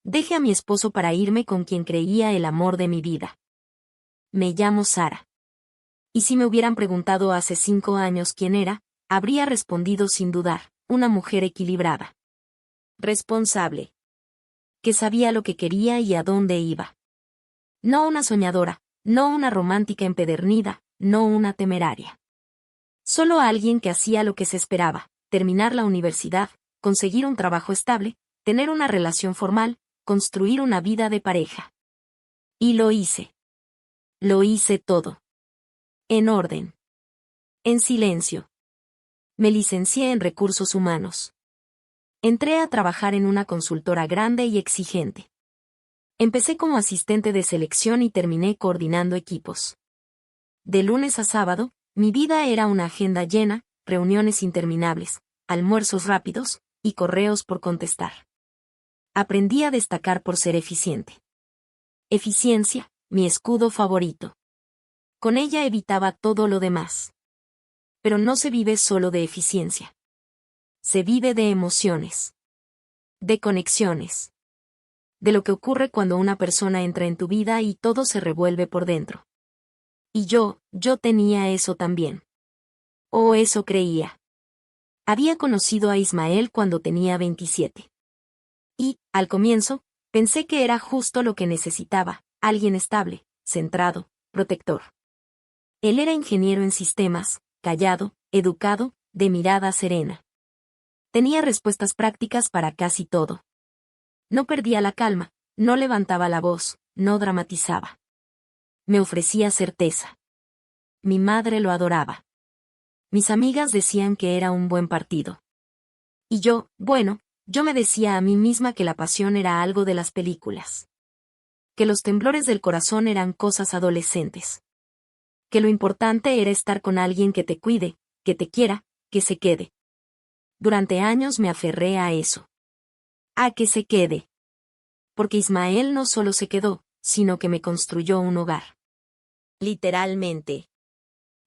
Dejé a mi esposo para irme con quien creía el amor de mi vida. Me llamo Sara. Y si me hubieran preguntado hace 5 años quién era, habría respondido sin dudar, una mujer equilibrada. Responsable. Que sabía lo que quería y a dónde iba. No una soñadora, no una romántica empedernida, no una temeraria. Solo alguien que hacía lo que se esperaba, terminar la universidad, conseguir un trabajo estable, tener una relación formal, construir una vida de pareja. Y lo hice. Lo hice todo. En orden. En silencio. Me licencié en recursos humanos. Entré a trabajar en una consultora grande y exigente. Empecé como asistente de selección y terminé coordinando equipos. De lunes a sábado, mi vida era una agenda llena, reuniones interminables, almuerzos rápidos, y correos por contestar. Aprendí a destacar por ser eficiente. Eficiencia, mi escudo favorito. Con ella evitaba todo lo demás. Pero no se vive solo de eficiencia. Se vive de emociones. De conexiones. De lo que ocurre cuando una persona entra en tu vida y todo se revuelve por dentro. Y yo tenía eso también. O eso creía. Había conocido a Ismael cuando tenía 27. Y, al comienzo, pensé que era justo lo que necesitaba, alguien estable, centrado, protector. Él era ingeniero en sistemas, callado, educado, de mirada serena. Tenía respuestas prácticas para casi todo. No perdía la calma, no levantaba la voz, no dramatizaba. Me ofrecía certeza. Mi madre lo adoraba. Mis amigas decían que era un buen partido. Y yo me decía a mí misma que la pasión era algo de las películas. Que los temblores del corazón eran cosas adolescentes. Que lo importante era estar con alguien que te cuide, que te quiera, que se quede. Durante años me aferré a eso. A que se quede. Porque Ismael no solo se quedó, sino que me construyó un hogar. Literalmente.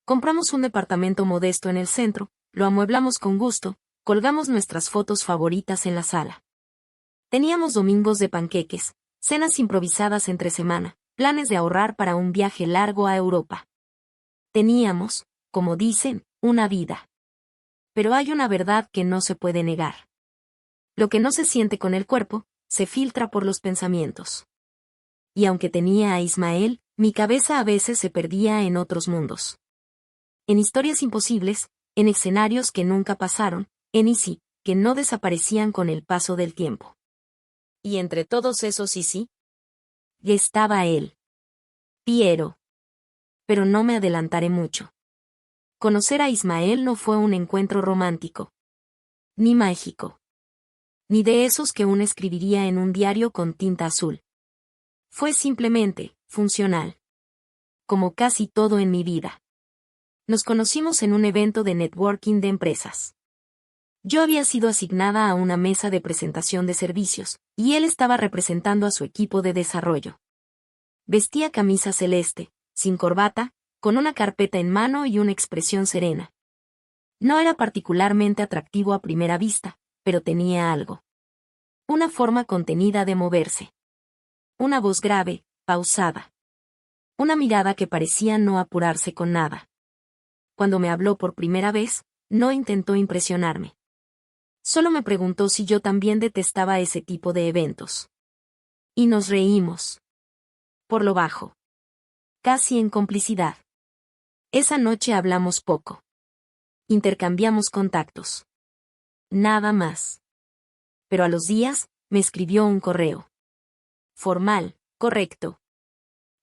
Compramos un departamento modesto en el centro, lo amueblamos con gusto, colgamos nuestras fotos favoritas en la sala. Teníamos domingos de panqueques, cenas improvisadas entre semana, planes de ahorrar para un viaje largo a Europa. Teníamos, como dicen, una vida. Pero hay una verdad que no se puede negar. Lo que no se siente con el cuerpo, se filtra por los pensamientos. Y aunque tenía a Ismael, mi cabeza a veces se perdía en otros mundos. En historias imposibles, en escenarios que nunca pasaron, en sí, que no desaparecían con el paso del tiempo. Y entre todos esos sí, estaba él. Piero. Pero no me adelantaré mucho. Conocer a Ismael no fue un encuentro romántico. Ni mágico. Ni de esos que uno escribiría en un diario con tinta azul. Fue simplemente, funcional. Como casi todo en mi vida. Nos conocimos en un evento de networking de empresas. Yo había sido asignada a una mesa de presentación de servicios, y él estaba representando a su equipo de desarrollo. Vestía camisa celeste, sin corbata, con una carpeta en mano y una expresión serena. No era particularmente atractivo a primera vista, pero tenía algo. Una forma contenida de moverse. Una voz grave, pausada. Una mirada que parecía no apurarse con nada. Cuando me habló por primera vez, no intentó impresionarme. Solo me preguntó si yo también detestaba ese tipo de eventos. Y nos reímos. Por lo bajo. Casi en complicidad. Esa noche hablamos poco. Intercambiamos contactos. Nada más. Pero a los días, me escribió un correo. Formal, correcto.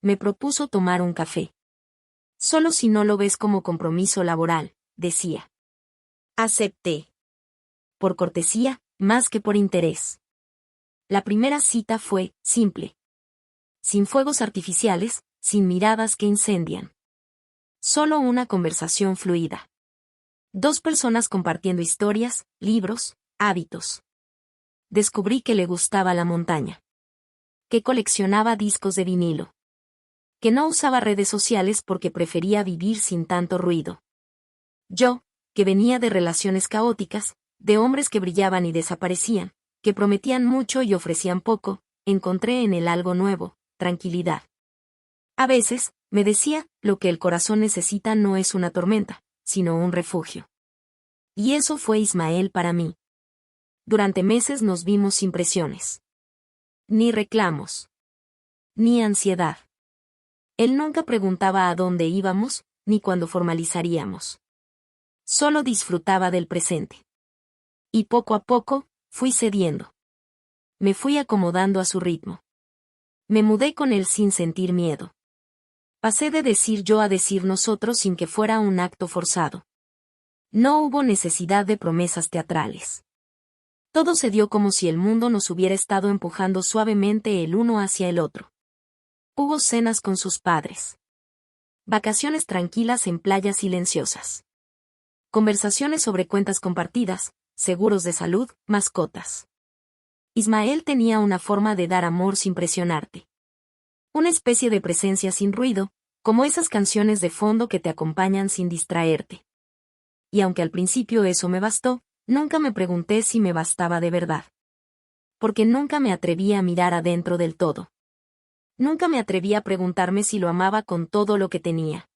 Me propuso tomar un café. Solo si no lo ves como compromiso laboral, decía. Acepté. Por cortesía, más que por interés. La primera cita fue simple. Sin fuegos artificiales, sin miradas que incendian. Solo una conversación fluida. 2 personas compartiendo historias, libros, hábitos. Descubrí que le gustaba la montaña. Que coleccionaba discos de vinilo. Que no usaba redes sociales porque prefería vivir sin tanto ruido. Yo, que venía de relaciones caóticas, de hombres que brillaban y desaparecían, que prometían mucho y ofrecían poco, encontré en él algo nuevo, tranquilidad. A veces, me decía, lo que el corazón necesita no es una tormenta, sino un refugio. Y eso fue Ismael para mí. Durante meses nos vimos sin presiones. Ni reclamos. Ni ansiedad. Él nunca preguntaba a dónde íbamos, ni cuándo formalizaríamos. Solo disfrutaba del presente. Y poco a poco, fui cediendo. Me fui acomodando a su ritmo. Me mudé con él sin sentir miedo. Pasé de decir yo a decir nosotros sin que fuera un acto forzado. No hubo necesidad de promesas teatrales. Todo se dio como si el mundo nos hubiera estado empujando suavemente el uno hacia el otro. Hubo cenas con sus padres. Vacaciones tranquilas en playas silenciosas. Conversaciones sobre cuentas compartidas, seguros de salud, mascotas. Ismael tenía una forma de dar amor sin presionarte. Una especie de presencia sin ruido, como esas canciones de fondo que te acompañan sin distraerte. Y aunque al principio eso me bastó, nunca me pregunté si me bastaba de verdad. Porque nunca me atreví a mirar adentro del todo. Nunca me atreví a preguntarme si lo amaba con todo lo que tenía.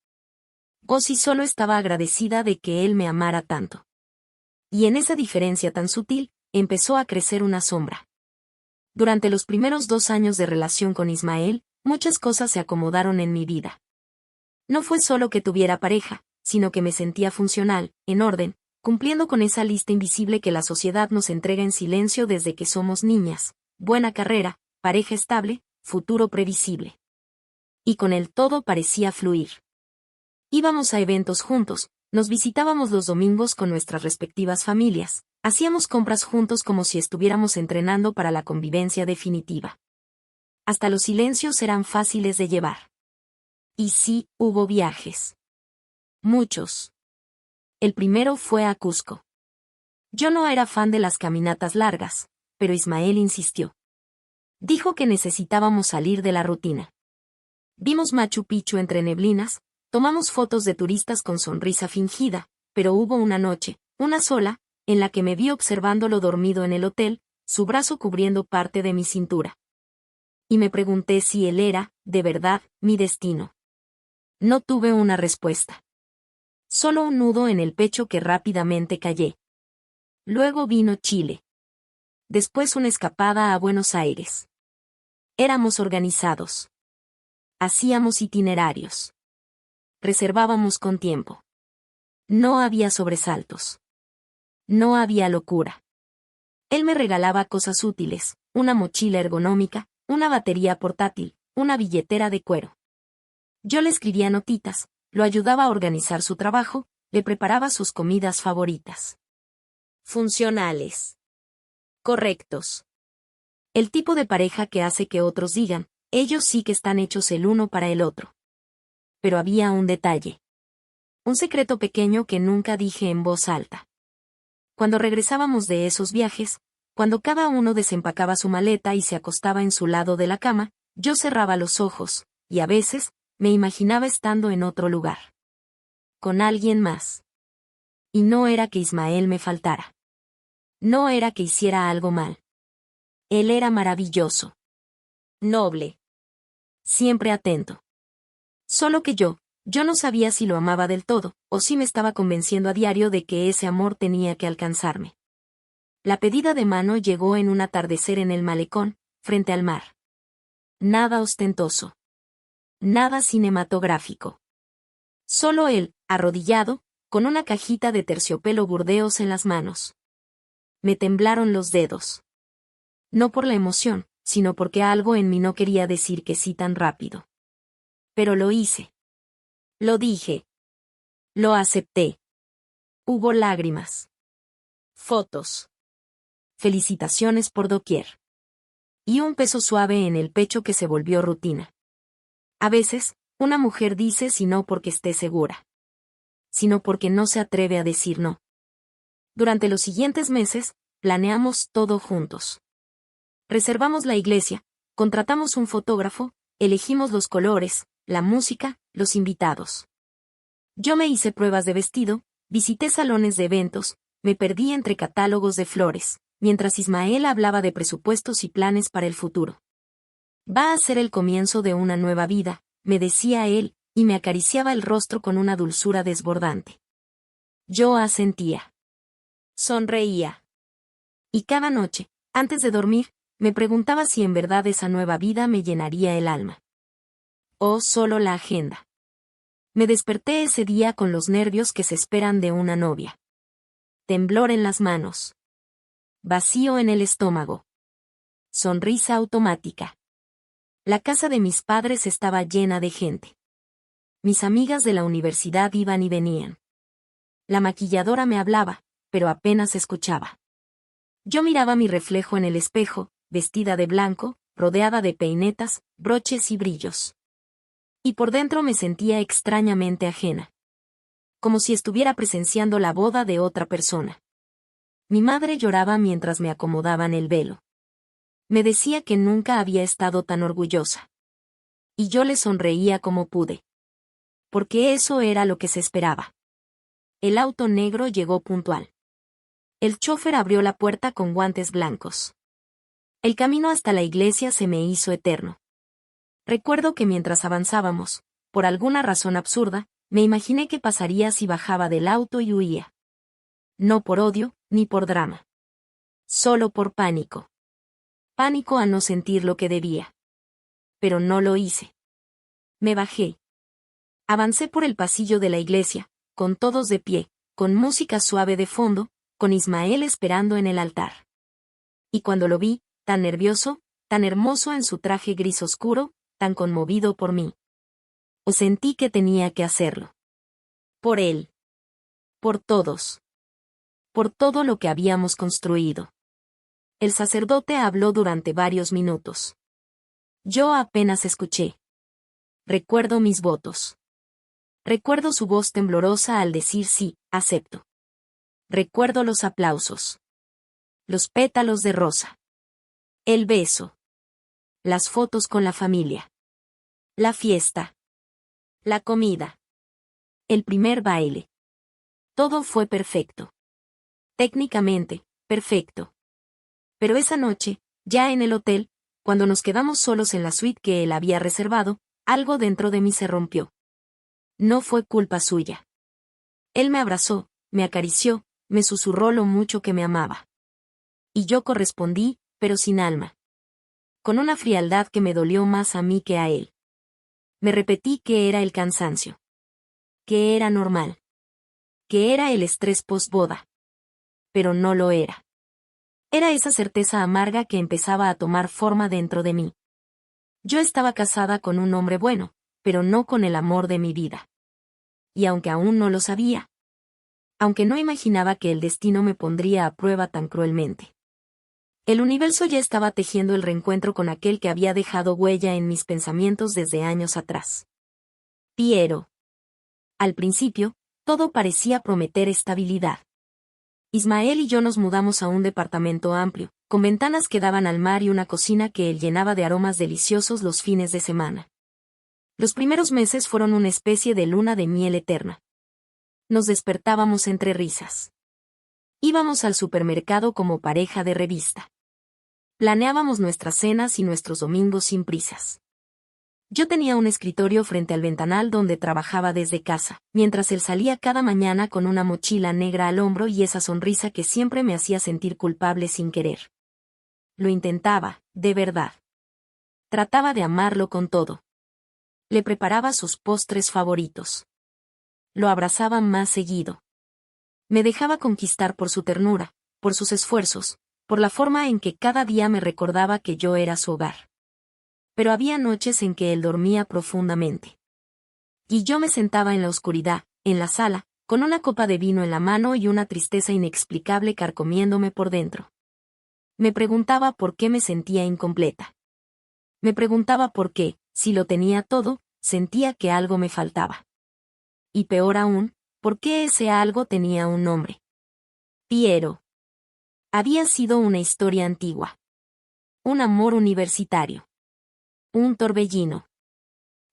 O si solo estaba agradecida de que él me amara tanto. Y en esa diferencia tan sutil, empezó a crecer una sombra. Durante los primeros 2 años de relación con Ismael, muchas cosas se acomodaron en mi vida. No fue solo que tuviera pareja, sino que me sentía funcional, en orden, cumpliendo con esa lista invisible que la sociedad nos entrega en silencio desde que somos niñas: buena carrera, pareja estable, futuro previsible. Y con él todo parecía fluir. Íbamos a eventos juntos, nos visitábamos los domingos con nuestras respectivas familias, hacíamos compras juntos como si estuviéramos entrenando para la convivencia definitiva. Hasta los silencios eran fáciles de llevar. Y sí, hubo viajes. Muchos. El primero fue a Cusco. Yo no era fan de las caminatas largas, pero Ismael insistió. Dijo que necesitábamos salir de la rutina. Vimos Machu Picchu entre neblinas, tomamos fotos de turistas con sonrisa fingida, pero hubo una noche, una sola, en la que me vi observándolo dormido en el hotel, su brazo cubriendo parte de mi cintura. Y me pregunté si él era, de verdad, mi destino. No tuve una respuesta. Solo un nudo en el pecho que rápidamente callé. Luego vino Chile. Después una escapada a Buenos Aires. Éramos organizados. Hacíamos itinerarios. Reservábamos con tiempo. No había sobresaltos. No había locura. Él me regalaba cosas útiles, una mochila ergonómica, una batería portátil, una billetera de cuero. Yo le escribía notitas, lo ayudaba a organizar su trabajo, le preparaba sus comidas favoritas. Funcionales. Correctos. El tipo de pareja que hace que otros digan, ellos sí que están hechos el uno para el otro. Pero había un detalle. Un secreto pequeño que nunca dije en voz alta. Cuando regresábamos de esos viajes, cuando cada uno desempacaba su maleta y se acostaba en su lado de la cama, yo cerraba los ojos, y a veces, me imaginaba estando en otro lugar. Con alguien más. Y no era que Ismael me faltara. No era que hiciera algo mal. Él era maravilloso. Noble. Siempre atento. Solo que yo no sabía si lo amaba del todo, o si me estaba convenciendo a diario de que ese amor tenía que alcanzarme. La pedida de mano llegó en un atardecer en el malecón, frente al mar. Nada ostentoso. Nada cinematográfico. Solo él, arrodillado, con una cajita de terciopelo burdeos en las manos. Me temblaron los dedos. No por la emoción, sino porque algo en mí no quería decir que sí tan rápido. Pero lo hice. Lo dije. Lo acepté. Hubo lágrimas. Fotos. Felicitaciones por doquier. Y un peso suave en el pecho que se volvió rutina. A veces, una mujer dice sí no porque esté segura, sino porque no se atreve a decir no. Durante los siguientes meses, planeamos todo juntos. Reservamos la iglesia, contratamos un fotógrafo, elegimos los colores, la música, los invitados. Yo me hice pruebas de vestido, visité salones de eventos, me perdí entre catálogos de flores, mientras Ismael hablaba de presupuestos y planes para el futuro. Va a ser el comienzo de una nueva vida, me decía él, y me acariciaba el rostro con una dulzura desbordante. Yo asentía. Sonreía. Y cada noche, antes de dormir, me preguntaba si en verdad esa nueva vida me llenaría el alma. O solo la agenda. Me desperté ese día con los nervios que se esperan de una novia. Temblor en las manos. Vacío en el estómago. Sonrisa automática. La casa de mis padres estaba llena de gente. Mis amigas de la universidad iban y venían. La maquilladora me hablaba, pero apenas escuchaba. Yo miraba mi reflejo en el espejo, vestida de blanco, rodeada de peinetas, broches y brillos. Y por dentro me sentía extrañamente ajena. Como si estuviera presenciando la boda de otra persona. Mi madre lloraba mientras me acomodaban el velo. Me decía que nunca había estado tan orgullosa. Y yo le sonreía como pude. Porque eso era lo que se esperaba. El auto negro llegó puntual. El chófer abrió la puerta con guantes blancos. El camino hasta la iglesia se me hizo eterno. Recuerdo que mientras avanzábamos, por alguna razón absurda, me imaginé qué pasaría si bajaba del auto y huía. No por odio, ni por drama. Solo por pánico. Pánico a no sentir lo que debía. Pero no lo hice. Me bajé. Avancé por el pasillo de la iglesia, con todos de pie, con música suave de fondo, con Ismael esperando en el altar. Y cuando lo vi, tan nervioso, tan hermoso en su traje gris oscuro, tan conmovido por mí. O sentí que tenía que hacerlo. Por él. Por todos. Por todo lo que habíamos construido. El sacerdote habló durante varios minutos. Yo apenas escuché. Recuerdo mis votos. Recuerdo su voz temblorosa al decir sí, acepto. Recuerdo los aplausos. Los pétalos de rosa. El beso. Las fotos con la familia. La fiesta. La comida. El primer baile. Todo fue perfecto. Técnicamente, perfecto. Pero esa noche, ya en el hotel, cuando nos quedamos solos en la suite que él había reservado, algo dentro de mí se rompió. No fue culpa suya. Él me abrazó, me acarició, me susurró lo mucho que me amaba. Y yo correspondí, pero sin alma. Con una frialdad que me dolió más a mí que a él. Me repetí que era el cansancio. Que era normal. Que era el estrés post-boda. Pero no lo era. Era esa certeza amarga que empezaba a tomar forma dentro de mí. Yo estaba casada con un hombre bueno, pero no con el amor de mi vida. Y aunque aún no lo sabía, aunque no imaginaba que el destino me pondría a prueba tan cruelmente, el universo ya estaba tejiendo el reencuentro con aquel que había dejado huella en mis pensamientos desde años atrás. Piero. Al principio, todo parecía prometer estabilidad. Ismael y yo nos mudamos a un departamento amplio, con ventanas que daban al mar y una cocina que él llenaba de aromas deliciosos los fines de semana. Los primeros meses fueron una especie de luna de miel eterna. Nos despertábamos entre risas. Íbamos al supermercado como pareja de revista. Planeábamos nuestras cenas y nuestros domingos sin prisas. Yo tenía un escritorio frente al ventanal donde trabajaba desde casa, mientras él salía cada mañana con una mochila negra al hombro y esa sonrisa que siempre me hacía sentir culpable sin querer. Lo intentaba, de verdad. Trataba de amarlo con todo. Le preparaba sus postres favoritos. Lo abrazaba más seguido. Me dejaba conquistar por su ternura, por sus esfuerzos, por la forma en que cada día me recordaba que yo era su hogar. Pero había noches en que él dormía profundamente. Y yo me sentaba en la oscuridad, en la sala, con una copa de vino en la mano y una tristeza inexplicable carcomiéndome por dentro. Me preguntaba por qué me sentía incompleta. Me preguntaba por qué, si lo tenía todo, sentía que algo me faltaba. Y peor aún, por qué ese algo tenía un nombre. Piero. Había sido una historia antigua. Un amor universitario. Un torbellino.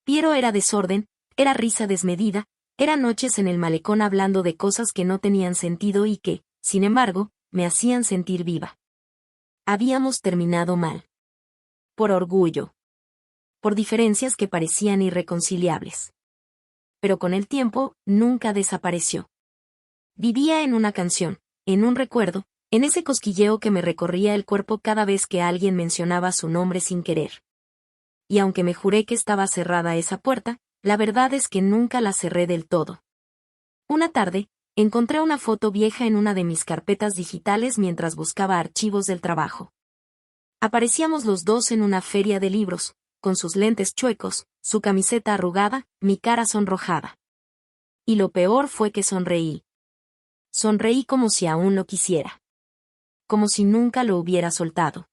Piero era desorden, era risa desmedida, era noches en el malecón hablando de cosas que no tenían sentido y que, sin embargo, me hacían sentir viva. Habíamos terminado mal. Por orgullo. por diferencias que parecían irreconciliables. Pero con el tiempo, nunca desapareció. Vivía en una canción, en un recuerdo, en ese cosquilleo que me recorría el cuerpo cada vez que alguien mencionaba su nombre sin querer. Y aunque me juré que estaba cerrada esa puerta, la verdad es que nunca la cerré del todo. Una tarde, encontré una foto vieja en una de mis carpetas digitales mientras buscaba archivos del trabajo. Aparecíamos los dos en una feria de libros, con sus lentes chuecos, su camiseta arrugada, mi cara sonrojada. Y lo peor fue que sonreí. Sonreí como si aún lo quisiera. Como si nunca lo hubiera soltado.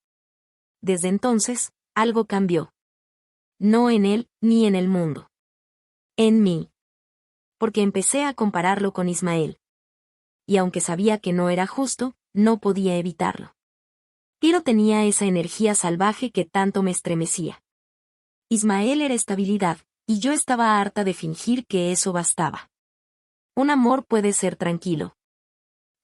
Desde entonces, algo cambió. No en él, ni en el mundo. En mí. Porque empecé a compararlo con Ismael. Y aunque sabía que no era justo, no podía evitarlo. Piero tenía esa energía salvaje que tanto me estremecía. Ismael era estabilidad, y yo estaba harta de fingir que eso bastaba. Un amor puede ser tranquilo.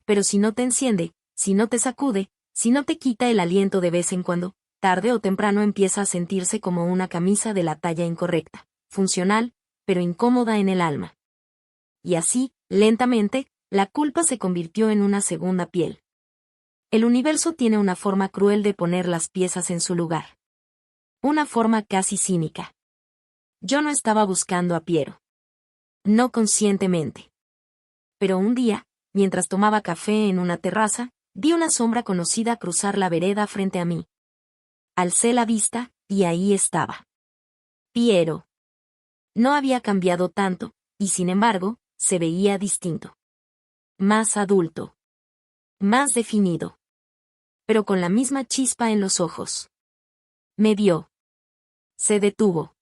Pero si no te enciende, si no te sacude, si no te quita el aliento de vez en cuando, tarde o temprano empieza a sentirse como una camisa de la talla incorrecta, funcional, pero incómoda en el alma. Y así, lentamente, la culpa se convirtió en una segunda piel. El universo tiene una forma cruel de poner las piezas en su lugar. Una forma casi cínica. Yo no estaba buscando a Piero. No conscientemente. Pero un día, mientras tomaba café en una terraza, vi una sombra conocida cruzar la vereda frente a mí. Alcé la vista, y ahí estaba. Piero. No había cambiado tanto, y sin embargo, se veía distinto. Más adulto. Más definido. Pero con la misma chispa en los ojos. Me vio. Se detuvo.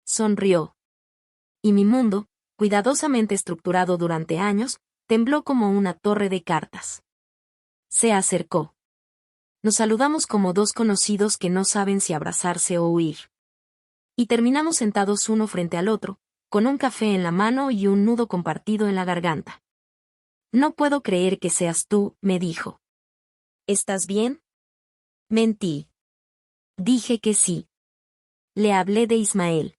Sonrió. Y mi mundo, cuidadosamente estructurado durante años, tembló como una torre de cartas. Se acercó. Nos saludamos como dos conocidos que no saben si abrazarse o huir. Y terminamos sentados uno frente al otro, con un café en la mano y un nudo compartido en la garganta. No puedo creer que seas tú, me dijo. ¿Estás bien? Mentí. Dije que sí. Le hablé de Ismael.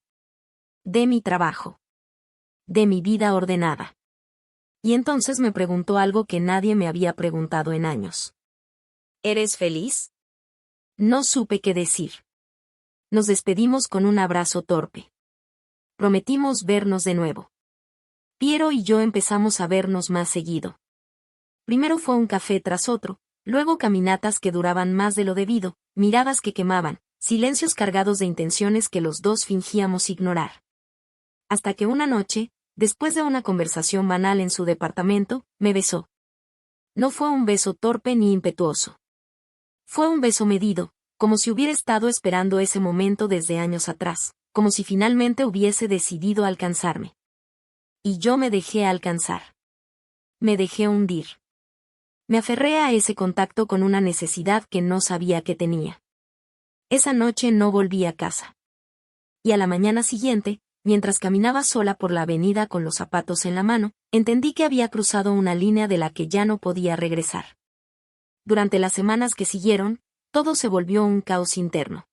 De mi trabajo. De mi vida ordenada. Y entonces me preguntó algo que nadie me había preguntado en años. ¿Eres feliz? No supe qué decir. Nos despedimos con un abrazo torpe. Prometimos vernos de nuevo. Piero y yo empezamos a vernos más seguido. Primero fue un café tras otro, luego caminatas que duraban más de lo debido, miradas que quemaban, silencios cargados de intenciones que los dos fingíamos ignorar. Hasta que una noche, después de una conversación banal en su departamento, me besó. No fue un beso torpe ni impetuoso. Fue un beso medido, como si hubiera estado esperando ese momento desde años atrás, como si finalmente hubiese decidido alcanzarme. Y yo me dejé alcanzar. Me dejé hundir. Me aferré a ese contacto con una necesidad que no sabía que tenía. Esa noche no volví a casa. Y a la mañana siguiente, mientras caminaba sola por la avenida con los zapatos en la mano, entendí que había cruzado una línea de la que ya no podía regresar. Durante las semanas que siguieron, todo se volvió un caos interno.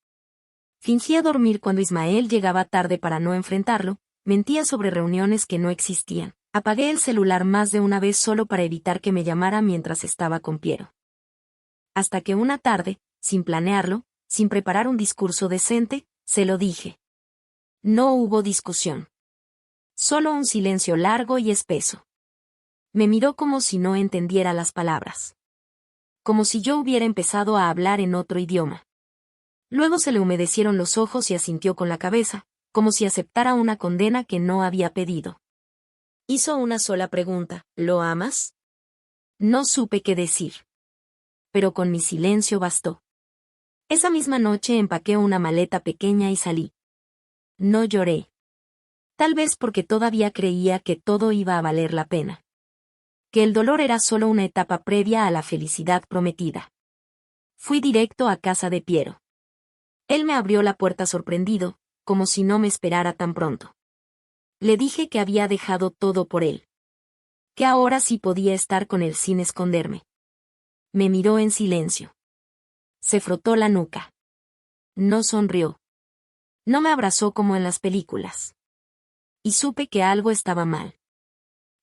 Fingía dormir cuando Ismael llegaba tarde para no enfrentarlo, mentía sobre reuniones que no existían. Apagué el celular más de una vez solo para evitar que me llamara mientras estaba con Piero. Hasta que una tarde, sin planearlo, sin preparar un discurso decente, se lo dije. No hubo discusión. Solo un silencio largo y espeso. Me miró como si no entendiera las palabras. Como si yo hubiera empezado a hablar en otro idioma. Luego se le humedecieron los ojos y asintió con la cabeza, como si aceptara una condena que no había pedido. Hizo una sola pregunta, ¿lo amas? No supe qué decir. Pero con mi silencio bastó. Esa misma noche empaqué una maleta pequeña y salí. No lloré. Tal vez porque todavía creía que todo iba a valer la pena. Que el dolor era solo una etapa previa a la felicidad prometida. Fui directo a casa de Piero. Él me abrió la puerta sorprendido, como si no me esperara tan pronto. Le dije que había dejado todo por él. Que ahora sí podía estar con él sin esconderme. Me miró en silencio. Se frotó la nuca. No sonrió. No me abrazó como en las películas. Y supe que algo estaba mal.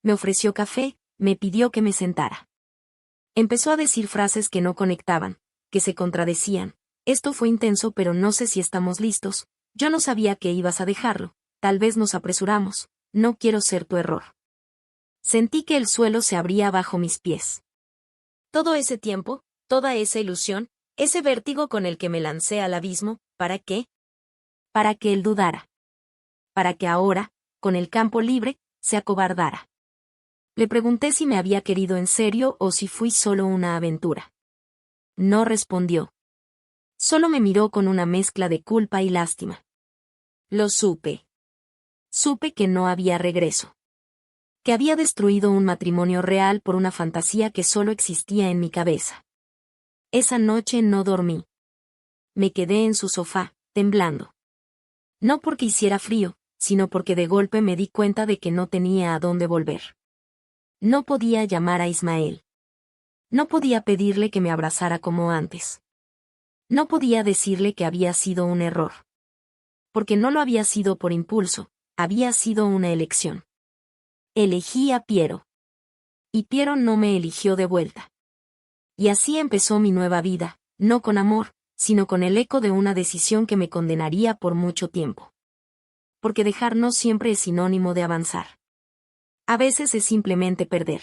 Me ofreció café, me pidió que me sentara. Empezó a decir frases que no conectaban, que se contradecían. Esto fue intenso, pero no sé si estamos listos. Yo no sabía que ibas a dejarlo. Tal vez nos apresuramos. No quiero ser tu error. Sentí que el suelo se abría bajo mis pies. Todo ese tiempo, toda esa ilusión, ese vértigo con el que me lancé al abismo, ¿para qué? Para que él dudara. Para que ahora, con el campo libre, se acobardara. Le pregunté si me había querido en serio o si fui solo una aventura. No respondió. Solo me miró con una mezcla de culpa y lástima. Lo supe. Supe que no había regreso. Que había destruido un matrimonio real por una fantasía que solo existía en mi cabeza. Esa noche no dormí. Me quedé en su sofá, temblando. No porque hiciera frío, sino porque de golpe me di cuenta de que no tenía a dónde volver. No podía llamar a Ismael. No podía pedirle que me abrazara como antes. No podía decirle que había sido un error. Porque no lo había sido por impulso, había sido una elección. Elegí a Piero. Y Piero no me eligió de vuelta. Y así empezó mi nueva vida, no con amor, sino con el eco de una decisión que me condenaría por mucho tiempo. Porque dejar no siempre es sinónimo de avanzar. A veces es simplemente perder.